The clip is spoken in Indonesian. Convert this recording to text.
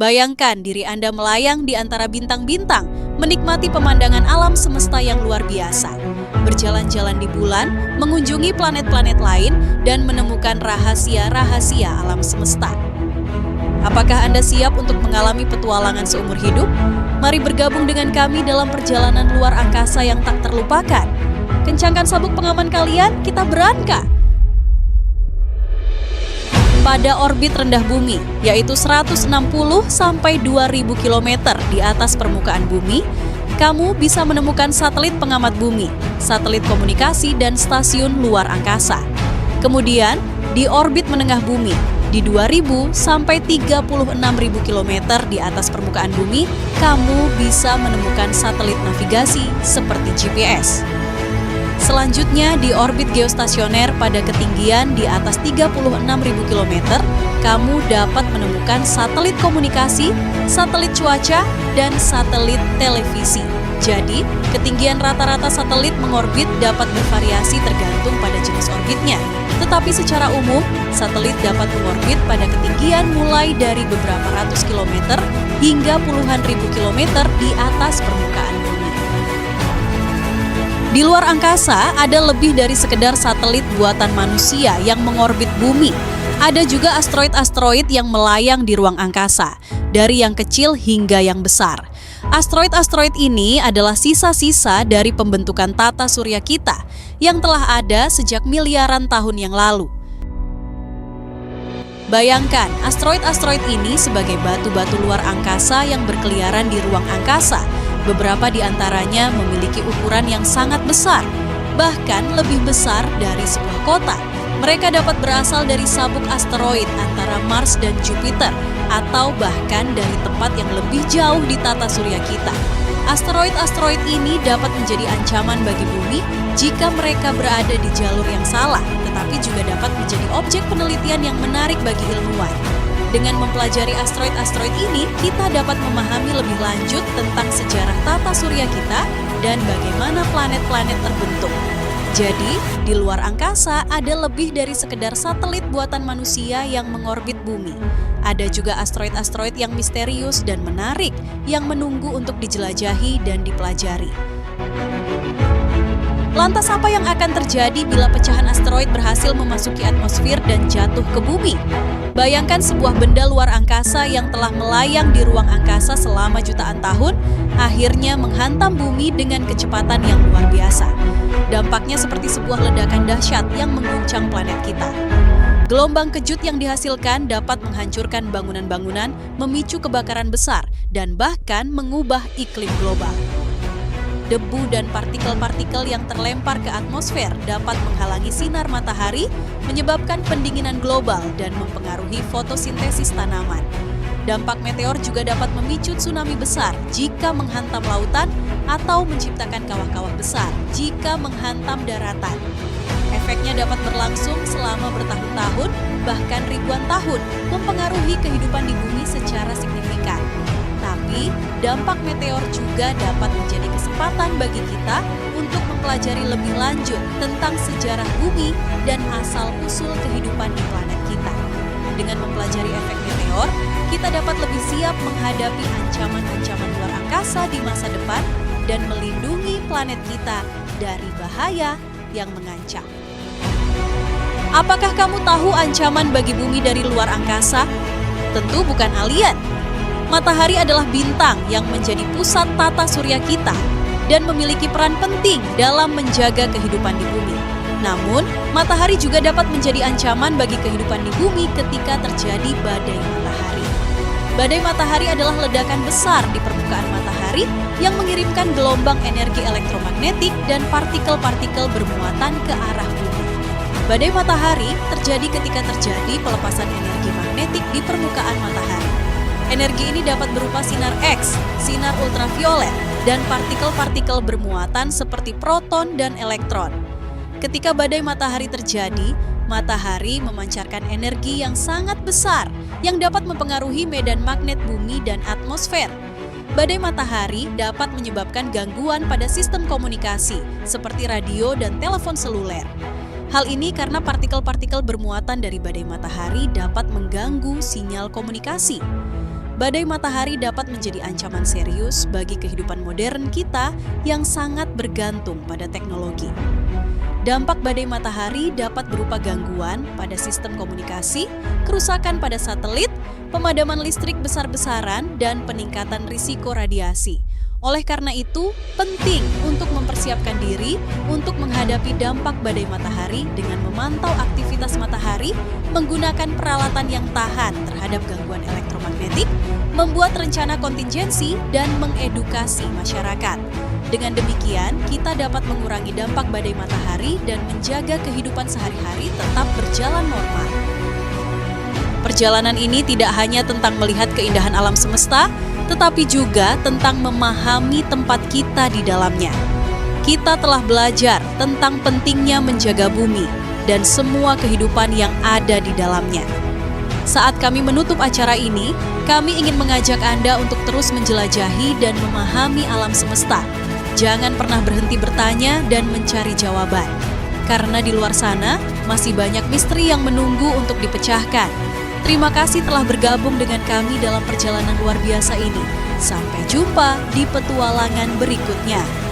Bayangkan diri Anda melayang di antara bintang-bintang, menikmati pemandangan alam semesta yang luar biasa. Berjalan-jalan di bulan, mengunjungi planet-planet lain, dan menemukan rahasia-rahasia alam semesta. Apakah Anda siap untuk mengalami petualangan seumur hidup? Mari bergabung dengan kami dalam perjalanan luar angkasa yang tak terlupakan. Kencangkan sabuk pengaman kalian, kita berangkat. Pada orbit rendah bumi, yaitu 160 sampai 2000 km di atas permukaan bumi, kamu bisa menemukan satelit pengamat bumi, satelit komunikasi, dan stasiun luar angkasa. Kemudian, di orbit menengah bumi, di 2000 sampai 36.000 km di atas permukaan bumi, kamu bisa menemukan satelit navigasi seperti GPS. Selanjutnya, di orbit geostasioner pada ketinggian di atas 36.000 km, kamu dapat menemukan satelit komunikasi, satelit cuaca, dan satelit televisi. Jadi, ketinggian rata-rata satelit mengorbit dapat bervariasi tergantung pada jenis orbitnya. Tetapi secara umum, satelit dapat mengorbit pada ketinggian mulai dari beberapa ratus kilometer hingga puluhan ribu kilometer di atas permukaan bumi. Di luar angkasa, ada lebih dari sekedar satelit buatan manusia yang mengorbit bumi. Ada juga asteroid-asteroid yang melayang di ruang angkasa, dari yang kecil hingga yang besar. Asteroid-asteroid ini adalah sisa-sisa dari pembentukan tata surya kita yang telah ada sejak miliaran tahun yang lalu. Bayangkan, asteroid-asteroid ini sebagai batu-batu luar angkasa yang berkeliaran di ruang angkasa. Beberapa di antaranya memiliki ukuran yang sangat besar, bahkan lebih besar dari sebuah kota. Mereka dapat berasal dari sabuk asteroid antara Mars dan Jupiter, atau bahkan dari tempat yang lebih jauh di tata surya kita. Asteroid-asteroid ini dapat menjadi ancaman bagi bumi jika mereka berada di jalur yang salah, tetapi juga dapat menjadi objek penelitian yang menarik bagi ilmuwan. Dengan mempelajari asteroid-asteroid ini, kita dapat memahami lebih lanjut tentang sejarah tata surya kita dan bagaimana planet-planet terbentuk. Jadi, di luar angkasa ada lebih dari sekedar satelit buatan manusia yang mengorbit bumi. Ada juga asteroid-asteroid yang misterius dan menarik yang menunggu untuk dijelajahi dan dipelajari. Lantas apa yang akan terjadi bila pecahan asteroid berhasil memasuki atmosfer dan jatuh ke bumi? Bayangkan sebuah benda luar angkasa yang telah melayang di ruang angkasa selama jutaan tahun, akhirnya menghantam bumi dengan kecepatan yang luar biasa. Dampaknya seperti sebuah ledakan dahsyat yang mengguncang planet kita. Gelombang kejut yang dihasilkan dapat menghancurkan bangunan-bangunan, memicu kebakaran besar, dan bahkan mengubah iklim global. Debu dan partikel-partikel yang terlempar ke atmosfer dapat menghalangi sinar matahari, menyebabkan pendinginan global dan mempengaruhi fotosintesis tanaman. Dampak meteor juga dapat memicu tsunami besar jika menghantam lautan atau menciptakan kawah-kawah besar jika menghantam daratan. Efeknya dapat berlangsung selama bertahun-tahun, bahkan ribuan tahun, mempengaruhi kehidupan di bumi secara signifikan. Tapi, dampak meteor juga dapat menjadi kesempatan bagi kita untuk mempelajari lebih lanjut tentang sejarah bumi dan asal-usul kehidupan di planet kita. Dengan mempelajari efek meteor, kita dapat lebih siap menghadapi ancaman-ancaman luar angkasa di masa depan dan melindungi planet kita dari bahaya yang mengancam. Apakah kamu tahu ancaman bagi bumi dari luar angkasa? Tentu bukan alien. Matahari adalah bintang yang menjadi pusat tata surya kita dan memiliki peran penting dalam menjaga kehidupan di bumi. Namun, matahari juga dapat menjadi ancaman bagi kehidupan di bumi ketika terjadi badai matahari. Badai matahari adalah ledakan besar di permukaan matahari yang mengirimkan gelombang energi elektromagnetik dan partikel-partikel bermuatan ke arah bumi. Badai matahari terjadi ketika terjadi pelepasan energi magnetik di permukaan matahari. Energi ini dapat berupa sinar X, sinar ultraviolet, dan partikel-partikel bermuatan seperti proton dan elektron. Ketika badai matahari terjadi, matahari memancarkan energi yang sangat besar yang dapat mempengaruhi medan magnet bumi dan atmosfer. Badai matahari dapat menyebabkan gangguan pada sistem komunikasi seperti radio dan telepon seluler. Hal ini karena partikel-partikel bermuatan dari badai matahari dapat mengganggu sinyal komunikasi. badai matahari dapat menjadi ancaman serius bagi kehidupan modern kita yang sangat bergantung pada teknologi. Dampak badai matahari dapat berupa gangguan pada sistem komunikasi, kerusakan pada satelit, pemadaman listrik besar-besaran, dan peningkatan risiko radiasi. Oleh karena itu, penting untuk mempersiapkan diri untuk menghadapi dampak badai matahari dengan memantau aktivitas matahari, menggunakan peralatan yang tahan terhadap gangguan elektromagnetik, membuat rencana kontingensi, dan mengedukasi masyarakat. Dengan demikian, kita dapat mengurangi dampak badai matahari dan menjaga kehidupan sehari-hari tetap berjalan normal. Perjalanan ini tidak hanya tentang melihat keindahan alam semesta, tetapi juga tentang memahami tempat kita di dalamnya. Kita telah belajar tentang pentingnya menjaga bumi dan semua kehidupan yang ada di dalamnya. Saat kami menutup acara ini, kami ingin mengajak Anda untuk terus menjelajahi dan memahami alam semesta. Jangan pernah berhenti bertanya dan mencari jawaban. Karena di luar sana masih banyak misteri yang menunggu untuk dipecahkan. Terima kasih telah bergabung dengan kami dalam perjalanan luar biasa ini. Sampai jumpa di petualangan berikutnya.